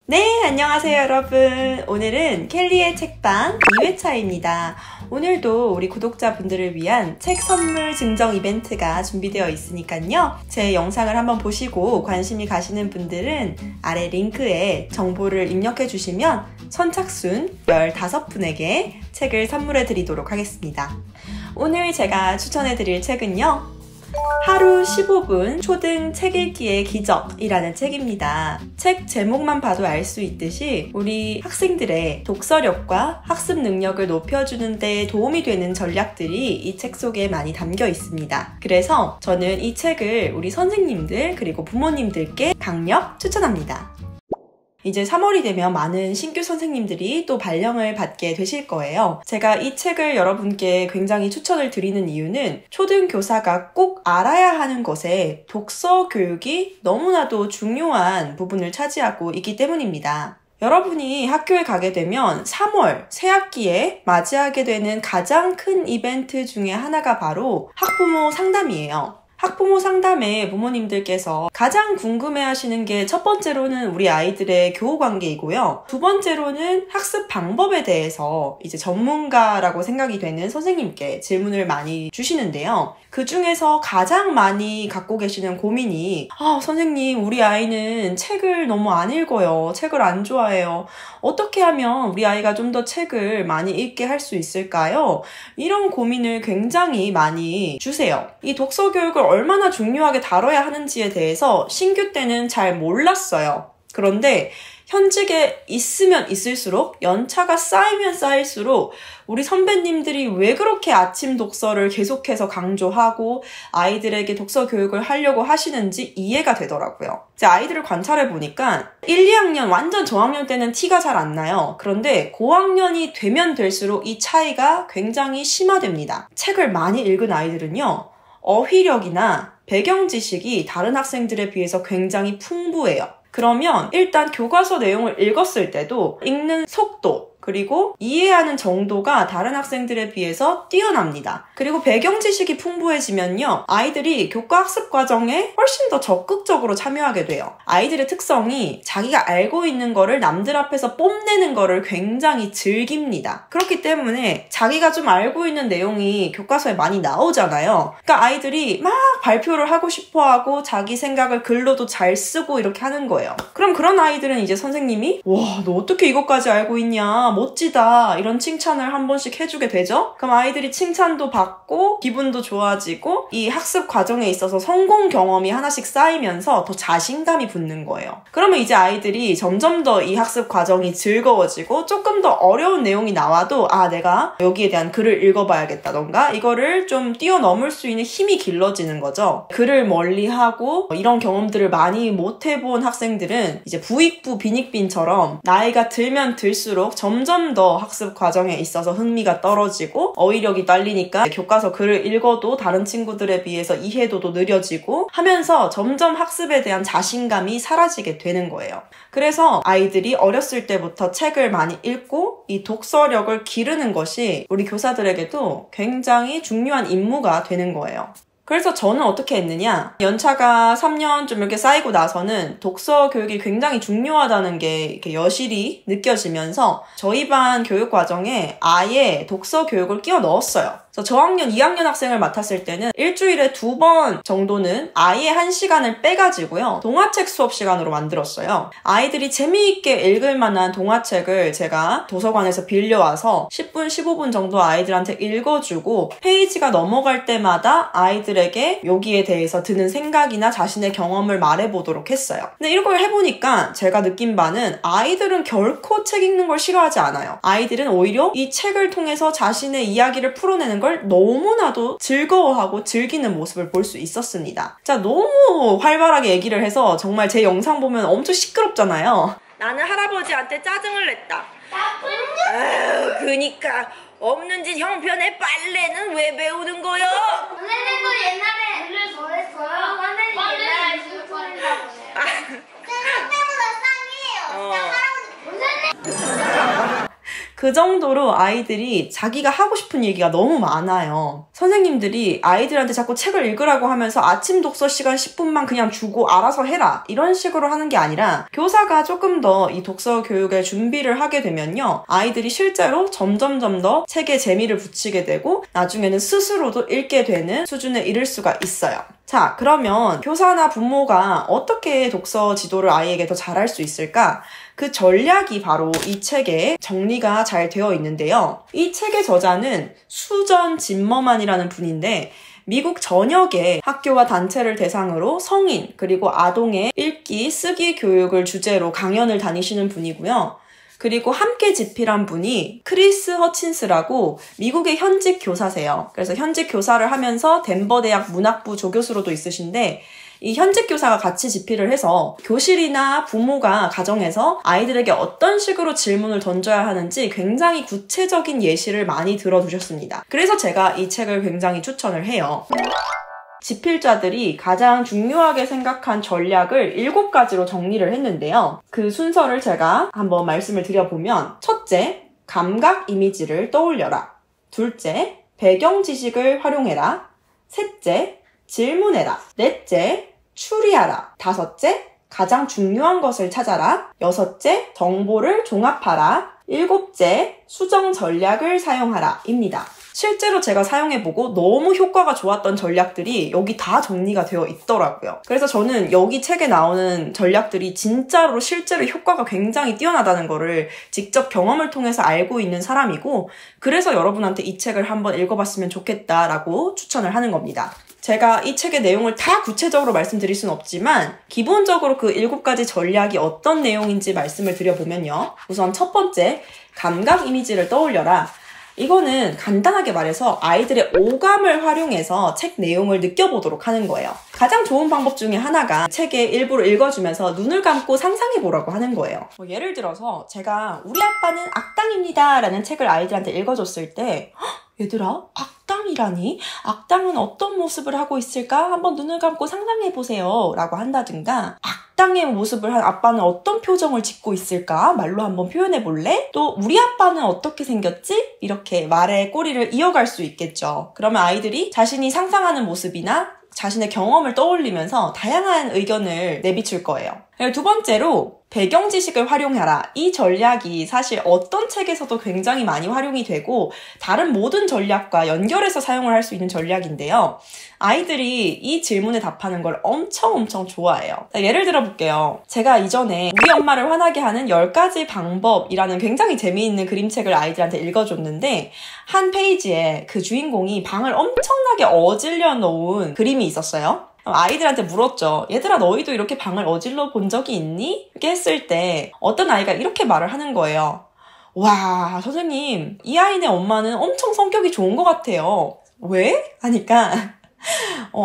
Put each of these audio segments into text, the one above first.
네, 안녕하세요 여러분. 오늘은 켈리의 책방 2회차입니다. 오늘도 우리 구독자분들을 위한 책 선물 증정 이벤트가 준비되어 있으니까요. 제 영상을 한번 보시고 관심이 가시는 분들은 아래 링크에 정보를 입력해 주시면 선착순 15분에게 책을 선물해 드리도록 하겠습니다. 오늘 제가 추천해 드릴 책은요. 하루 15분 초등 책 읽기의 기적이라는 책입니다. 책 제목만 봐도 알 수 있듯이 우리 학생들의 독서력과 학습 능력을 높여주는 데 도움이 되는 전략들이 이 책 속에 많이 담겨 있습니다. 그래서 저는 이 책을 우리 선생님들 그리고 부모님들께 강력 추천합니다. 이제 3월이 되면 많은 신규 선생님들이 또 발령을 받게 되실 거예요. 제가 이 책을 여러분께 굉장히 추천을 드리는 이유는 초등교사가 꼭 알아야 하는 것에 독서 교육이 너무나도 중요한 부분을 차지하고 있기 때문입니다. 여러분이 학교에 가게 되면 3월 새학기에 맞이하게 되는 가장 큰 이벤트 중에 하나가 바로 학부모 상담이에요. 학부모 상담에 부모님들께서 가장 궁금해하시는 게 첫 번째로는 우리 아이들의 교우 관계이고요. 두 번째로는 학습 방법에 대해서 이제 전문가라고 생각이 되는 선생님께 질문을 많이 주시는데요. 그 중에서 가장 많이 갖고 계시는 고민이 선생님, 우리 아이는 책을 너무 안 읽어요. 책을 안 좋아해요. 어떻게 하면 우리 아이가 좀 더 책을 많이 읽게 할 수 있을까요? 이런 고민을 굉장히 많이 주세요. 이 독서 교육을 얼마나 중요하게 다뤄야 하는지에 대해서 신규 때는 잘 몰랐어요. 그런데 현직에 있으면 있을수록 연차가 쌓이면 쌓일수록 우리 선배님들이 왜 그렇게 아침 독서를 계속해서 강조하고 아이들에게 독서 교육을 하려고 하시는지 이해가 되더라고요. 제 아이들을 관찰해 보니까 1, 2학년 완전 저학년 때는 티가 잘 안 나요. 그런데 고학년이 되면 될수록 이 차이가 굉장히 심화됩니다. 책을 많이 읽은 아이들은요. 어휘력이나 배경 지식이 다른 학생들에 비해서 굉장히 풍부해요. 그러면 일단 교과서 내용을 읽었을 때도 읽는 속도 그리고 이해하는 정도가 다른 학생들에 비해서 뛰어납니다. 그리고 배경 지식이 풍부해지면요. 아이들이 교과 학습 과정에 훨씬 더 적극적으로 참여하게 돼요. 아이들의 특성이 자기가 알고 있는 거를 남들 앞에서 뽐내는 거를 굉장히 즐깁니다. 그렇기 때문에 자기가 좀 알고 있는 내용이 교과서에 많이 나오잖아요. 그러니까 아이들이 막 발표를 하고 싶어하고 자기 생각을 글로도 잘 쓰고 이렇게 하는 거예요. 그럼 그런 아이들은 이제 선생님이 와, 너 어떻게 이것까지 알고 있냐? 멋지다 이런 칭찬을 한 번씩 해주게 되죠. 그럼 아이들이 칭찬도 받고 기분도 좋아지고 이 학습 과정에 있어서 성공 경험이 하나씩 쌓이면서 더 자신감이 붙는 거예요. 그러면 이제 아이들이 점점 더 이 학습 과정이 즐거워지고 조금 더 어려운 내용이 나와도 내가 여기에 대한 글을 읽어봐야겠다던가 이거를 좀 뛰어넘을 수 있는 힘이 길러지는 거죠. 글을 멀리하고 이런 경험들을 많이 못 해본 학생들은 이제 부익부 빈익빈처럼 나이가 들면 들수록 점점 더 학습 과정에 있어서 흥미가 떨어지고 어휘력이 딸리니까 교과서 글을 읽어도 다른 친구들에 비해서 이해도도 느려지고 하면서 점점 학습에 대한 자신감이 사라지게 되는 거예요. 그래서 아이들이 어렸을 때부터 책을 많이 읽고 이 독서력을 기르는 것이 우리 교사들에게도 굉장히 중요한 임무가 되는 거예요. 그래서 저는 어떻게 했느냐, 연차가 3년 좀 이렇게 쌓이고 나서는 독서 교육이 굉장히 중요하다는 게 이렇게 여실히 느껴지면서 저희 반 교육 과정에 아예 독서 교육을 끼워 넣었어요. 그래서 저학년 2학년 학생을 맡았을 때는 일주일에 2번 정도는 아예 1시간을 빼가지고요. 동화책 수업 시간으로 만들었어요. 아이들이 재미있게 읽을 만한 동화책을 제가 도서관에서 빌려와서 10분, 15분 정도 아이들한테 읽어주고 페이지가 넘어갈 때마다 아이들에게 여기에 대해서 드는 생각이나 자신의 경험을 말해보도록 했어요. 근데 이런 걸 해보니까 제가 느낀 바는 아이들은 결코 책 읽는 걸 싫어하지 않아요. 아이들은 오히려 이 책을 통해서 자신의 이야기를 풀어내는 걸 너무나도 즐거워하고 즐기는 모습을 볼 수 있었습니다. 자, 너무 활발하게 얘기를 해서 정말 제 영상 보면 엄청 시끄럽잖아요. 나는 할아버지한테 짜증을 냈다. 그니까 없는 짓 형편의 빨래는 왜 배우는 거요? 선생님도 옛날에 일을 좋아했어요. 선생님 옛날에 일을 좋아했나 보네요. 선생님보다 쌍이에요. 할아버지. 그 정도로 아이들이 자기가 하고 싶은 얘기가 너무 많아요. 선생님들이 아이들한테 자꾸 책을 읽으라고 하면서 아침 독서 시간 10분만 그냥 주고 알아서 해라 이런 식으로 하는 게 아니라 교사가 조금 더 이 독서 교육에 준비를 하게 되면요. 아이들이 실제로 점점 더 책에 재미를 붙이게 되고 나중에는 스스로도 읽게 되는 수준에 이를 수가 있어요. 자, 그러면 교사나 부모가 어떻게 독서 지도를 아이에게 더 잘할 수 있을까? 그 전략이 바로 이 책에 정리가 잘 되어 있는데요. 이 책의 저자는 수전 짐머만이라는 분인데 미국 전역의 학교와 단체를 대상으로 성인 그리고 아동의 읽기, 쓰기 교육을 주제로 강연을 다니시는 분이고요. 그리고 함께 집필한 분이 크리스 허친스라고 미국의 현직 교사세요. 그래서 현직 교사를 하면서 덴버 대학 문학부 조교수로도 있으신데 이 현직 교사가 같이 집필을 해서 교실이나 부모가 가정에서 아이들에게 어떤 식으로 질문을 던져야 하는지 굉장히 구체적인 예시를 많이 들어두셨습니다. 그래서 제가 이 책을 굉장히 추천을 해요. 집필자들이 가장 중요하게 생각한 전략을 7가지로 정리를 했는데요. 그 순서를 제가 한번 말씀을 드려보면 첫째, 감각 이미지를 떠올려라. 둘째, 배경 지식을 활용해라. 셋째, 질문해라. 넷째, 추리하라. 다섯째, 가장 중요한 것을 찾아라. 여섯째, 정보를 종합하라. 일곱째, 수정 전략을 사용하라. 입니다. 실제로 제가 사용해보고 너무 효과가 좋았던 전략들이 여기 다 정리가 되어 있더라고요. 그래서 저는 여기 책에 나오는 전략들이 진짜로 실제로 효과가 굉장히 뛰어나다는 거를 직접 경험을 통해서 알고 있는 사람이고 그래서 여러분한테 이 책을 한번 읽어봤으면 좋겠다라고 추천을 하는 겁니다. 제가 이 책의 내용을 다 구체적으로 말씀드릴 수는 없지만 기본적으로 그 7가지 전략이 어떤 내용인지 말씀을 드려보면요. 우선 첫 번째, 감각 이미지를 떠올려라. 이거는 간단하게 말해서 아이들의 오감을 활용해서 책 내용을 느껴보도록 하는 거예요. 가장 좋은 방법 중에 하나가 책의 일부를 읽어주면서 눈을 감고 상상해보라고 하는 거예요. 예를 들어서 제가 우리 아빠는 악당입니다 라는 책을 아이들한테 읽어줬을 때 얘들아, 악당이라니? 악당은 어떤 모습을 하고 있을까? 한번 눈을 감고 상상해보세요 라고 한다든가 악당의 모습을 한 아빠는 어떤 표정을 짓고 있을까? 말로 한번 표현해볼래? 또 우리 아빠는 어떻게 생겼지? 이렇게 말의 꼬리를 이어갈 수 있겠죠. 그러면 아이들이 자신이 상상하는 모습이나 자신의 경험을 떠올리면서 다양한 의견을 내비칠 거예요. 그리고 두 번째로 배경 지식을 활용하라. 이 전략이 사실 어떤 책에서도 굉장히 많이 활용이 되고 다른 모든 전략과 연결해서 사용을 할 수 있는 전략인데요. 아이들이 이 질문에 답하는 걸 엄청 좋아해요. 예를 들어 볼게요. 제가 이전에 우리 엄마를 화나게 하는 10가지 방법이라는 굉장히 재미있는 그림책을 아이들한테 읽어줬는데 한 페이지에 그 주인공이 방을 엄청나게 어질러 놓은 그림이 있었어요. 아이들한테 물었죠. 얘들아, 너희도 이렇게 방을 어질러 본 적이 있니? 이렇게 했을 때 어떤 아이가 이렇게 말을 하는 거예요. 와, 선생님, 이 아이네 엄마는 엄청 성격이 좋은 것 같아요. 왜? 하니까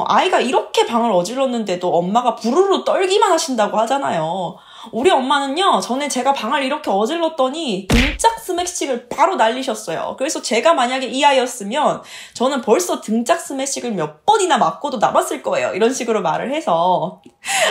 아이가 이렇게 방을 어질렀는데도 엄마가 부르르 떨기만 하신다고 하잖아요. 우리 엄마는요, 전에 제가 방을 이렇게 어질렀더니 등짝 스매싱을 바로 날리셨어요. 그래서 제가 만약에 이 아이였으면 저는 벌써 등짝 스매싱을 몇 번이나 맞고도 남았을 거예요. 이런 식으로 말을 해서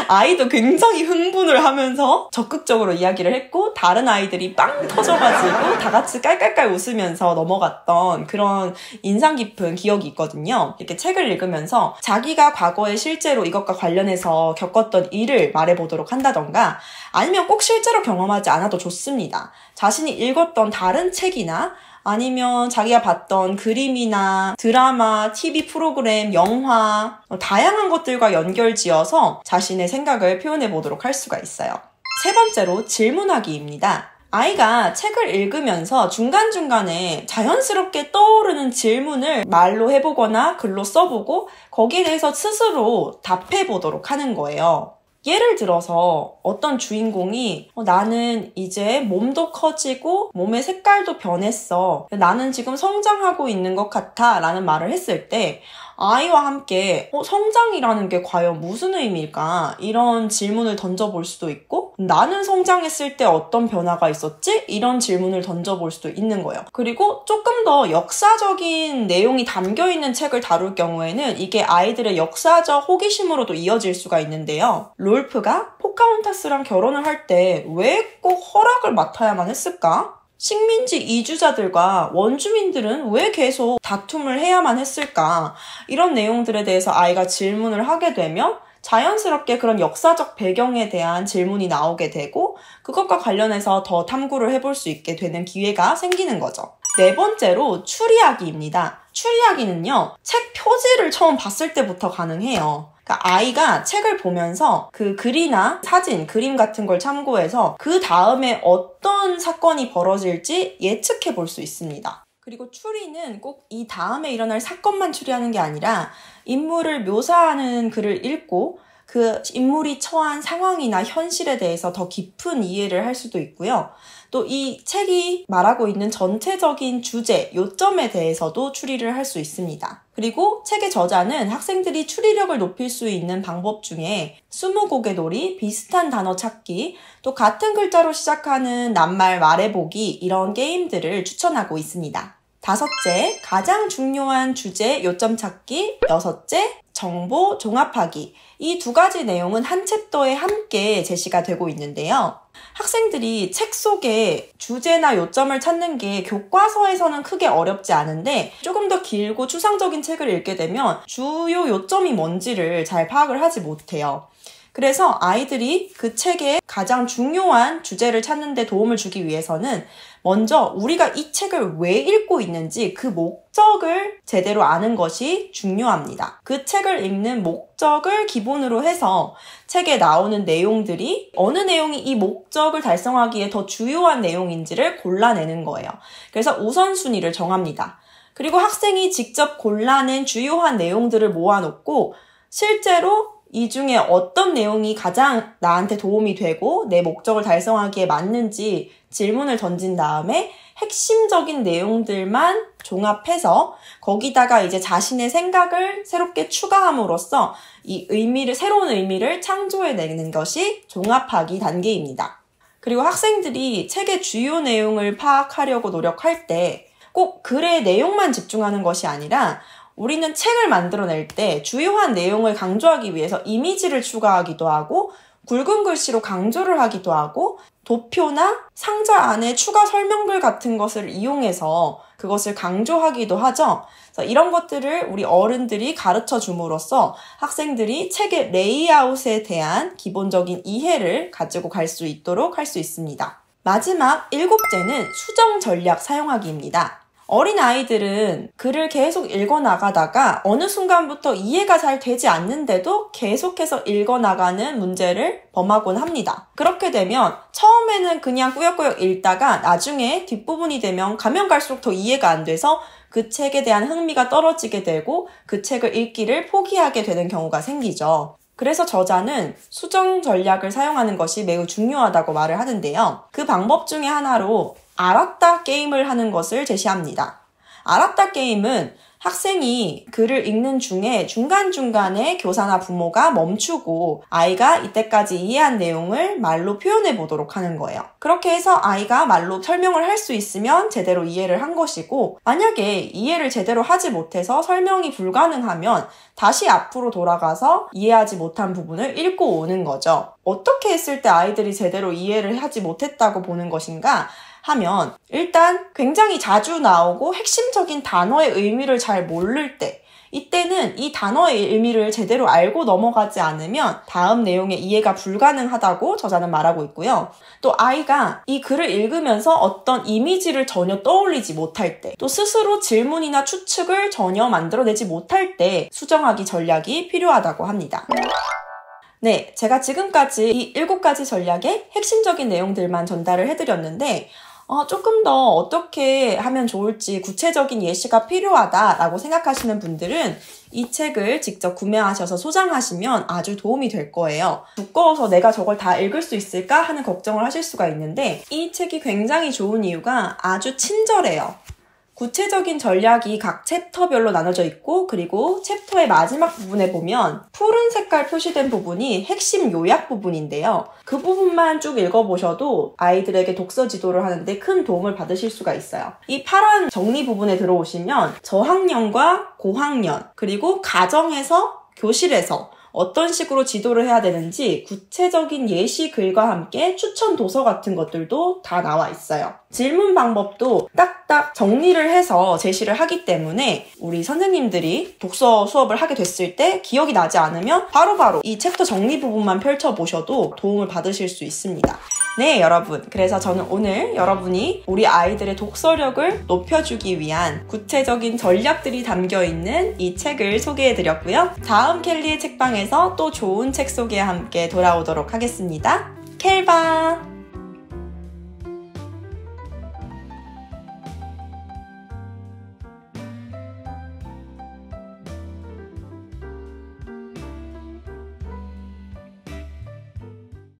아이도 굉장히 흥분을 하면서 적극적으로 이야기를 했고 다른 아이들이 빵 터져가지고 다 같이 깔깔깔 웃으면서 넘어갔던 그런 인상 깊은 기억이 있거든요. 이렇게 책을 읽으면서 자기가 과거에 실제로 이것과 관련해서 겪었던 일을 말해보도록 한다던가 아니면 꼭 실제로 경험하지 않아도 좋습니다. 자신이 읽었던 다른 책이나 아니면 자기가 봤던 그림이나 드라마, TV 프로그램, 영화 다양한 것들과 연결지어서 자신의 생각을 표현해 보도록 할 수가 있어요. 세 번째로 질문하기입니다. 아이가 책을 읽으면서 중간중간에 자연스럽게 떠오르는 질문을 말로 해보거나 글로 써보고 거기에 대해서 스스로 답해보도록 하는 거예요. 예를 들어서 어떤 주인공이 나는 이제 몸도 커지고 몸의 색깔도 변했어. 나는 지금 성장하고 있는 것 같아 라는 말을 했을 때 아이와 함께 성장이라는 게 과연 무슨 의미일까? 이런 질문을 던져볼 수도 있고 나는 성장했을 때 어떤 변화가 있었지? 이런 질문을 던져볼 수도 있는 거예요. 그리고 조금 더 역사적인 내용이 담겨있는 책을 다룰 경우에는 이게 아이들의 역사적 호기심으로도 이어질 수가 있는데요. 롤프가 포카혼타스랑 결혼을 할 때 왜 꼭 허락을 맡아야만 했을까? 식민지 이주자들과 원주민들은 왜 계속 다툼을 해야만 했을까? 이런 내용들에 대해서 아이가 질문을 하게 되면 자연스럽게 그런 역사적 배경에 대한 질문이 나오게 되고 그것과 관련해서 더 탐구를 해볼 수 있게 되는 기회가 생기는 거죠. 네 번째로 추리하기입니다. 추리하기는요, 책 표지를 처음 봤을 때부터 가능해요. 그러니까 아이가 책을 보면서 그 글이나 사진, 그림 같은 걸 참고해서 그 다음에 어떤 사건이 벌어질지 예측해 볼 수 있습니다. 그리고 추리는 꼭 이 다음에 일어날 사건만 추리하는 게 아니라 인물을 묘사하는 글을 읽고 그 인물이 처한 상황이나 현실에 대해서 더 깊은 이해를 할 수도 있고요. 또 이 책이 말하고 있는 전체적인 주제, 요점에 대해서도 추리를 할 수 있습니다. 그리고 책의 저자는 학생들이 추리력을 높일 수 있는 방법 중에 스무고개 놀이, 비슷한 단어 찾기, 또 같은 글자로 시작하는 낱말 말해보기 이런 게임들을 추천하고 있습니다. 다섯째, 가장 중요한 주제 요점 찾기. 여섯째, 정보 종합하기. 이 두 가지 내용은 한 챕터에 함께 제시가 되고 있는데요. 학생들이 책 속에 주제나 요점을 찾는 게 교과서에서는 크게 어렵지 않은데 조금 더 길고 추상적인 책을 읽게 되면 주요 요점이 뭔지를 잘 파악을 하지 못해요. 그래서 아이들이 그 책의 가장 중요한 주제를 찾는 데 도움을 주기 위해서는 먼저 우리가 이 책을 왜 읽고 있는지 그 목적을 제대로 아는 것이 중요합니다. 그 책을 읽는 목적을 기본으로 해서 책에 나오는 내용들이 어느 내용이 이 목적을 달성하기에 더 주요한 내용인지를 골라내는 거예요. 그래서 우선순위를 정합니다. 그리고 학생이 직접 골라낸 주요한 내용들을 모아놓고 실제로 이 중에 어떤 내용이 가장 나한테 도움이 되고 내 목적을 달성하기에 맞는지 질문을 던진 다음에 핵심적인 내용들만 종합해서 거기다가 이제 자신의 생각을 새롭게 추가함으로써 이 새로운 의미를 창조해내는 것이 종합하기 단계입니다. 그리고 학생들이 책의 주요 내용을 파악하려고 노력할 때 꼭 글의 내용만 집중하는 것이 아니라 우리는 책을 만들어낼 때 주요한 내용을 강조하기 위해서 이미지를 추가하기도 하고 굵은 글씨로 강조를 하기도 하고 도표나 상자 안에 추가 설명글 같은 것을 이용해서 그것을 강조하기도 하죠. 그래서 이런 것들을 우리 어른들이 가르쳐 줌으로써 학생들이 책의 레이아웃에 대한 기본적인 이해를 가지고 갈 수 있도록 할 수 있습니다. 마지막 7째는 수정 전략 사용하기입니다. 어린아이들은 글을 계속 읽어나가다가 어느 순간부터 이해가 잘 되지 않는데도 계속해서 읽어나가는 문제를 범하곤 합니다. 그렇게 되면 처음에는 그냥 꾸역꾸역 읽다가 나중에 뒷부분이 되면 가면 갈수록 더 이해가 안 돼서 그 책에 대한 흥미가 떨어지게 되고 그 책을 읽기를 포기하게 되는 경우가 생기죠. 그래서 저자는 수정 전략을 사용하는 것이 매우 중요하다고 말을 하는데요. 그 방법 중에 하나로 알았다 게임을 하는 것을 제시합니다. 알았다 게임은 학생이 글을 읽는 중에 중간중간에 교사나 부모가 멈추고 아이가 이때까지 이해한 내용을 말로 표현해 보도록 하는 거예요. 그렇게 해서 아이가 말로 설명을 할 수 있으면 제대로 이해를 한 것이고 만약에 이해를 제대로 하지 못해서 설명이 불가능하면 다시 앞으로 돌아가서 이해하지 못한 부분을 읽고 오는 거죠. 어떻게 했을 때 아이들이 제대로 이해를 하지 못했다고 보는 것인가? 하면 일단 굉장히 자주 나오고 핵심적인 단어의 의미를 잘 모를 때 이때는 이 단어의 의미를 제대로 알고 넘어가지 않으면 다음 내용의 이해가 불가능하다고 저자는 말하고 있고요. 또 아이가 이 글을 읽으면서 어떤 이미지를 전혀 떠올리지 못할 때, 또 스스로 질문이나 추측을 전혀 만들어내지 못할 때 수정하기 전략이 필요하다고 합니다. 네, 제가 지금까지 이 7가지 전략의 핵심적인 내용들만 전달을 해드렸는데 조금 더 어떻게 하면 좋을지 구체적인 예시가 필요하다라고 생각하시는 분들은 이 책을 직접 구매하셔서 소장하시면 아주 도움이 될 거예요. 두꺼워서 내가 저걸 다 읽을 수 있을까 하는 걱정을 하실 수가 있는데 이 책이 굉장히 좋은 이유가 아주 친절해요. 구체적인 전략이 각 챕터별로 나눠져 있고 그리고 챕터의 마지막 부분에 보면 푸른 색깔 표시된 부분이 핵심 요약 부분인데요. 그 부분만 쭉 읽어보셔도 아이들에게 독서 지도를 하는데 큰 도움을 받으실 수가 있어요. 이 파란 정리 부분에 들어오시면 저학년과 고학년 그리고 가정에서 교실에서 어떤 식으로 지도를 해야 되는지 구체적인 예시글과 함께 추천 도서 같은 것들도 다 나와 있어요. 질문 방법도 딱딱 정리를 해서 제시를 하기 때문에 우리 선생님들이 독서 수업을 하게 됐을 때 기억이 나지 않으면 바로바로 이 챕터 정리 부분만 펼쳐보셔도 도움을 받으실 수 있습니다. 네, 여러분. 그래서 저는 오늘 여러분이 우리 아이들의 독서력을 높여주기 위한 구체적인 전략들이 담겨있는 이 책을 소개해드렸고요. 다음 켈리의 책방에서 또 좋은 책 소개와 함께 돌아오도록 하겠습니다. 켈바!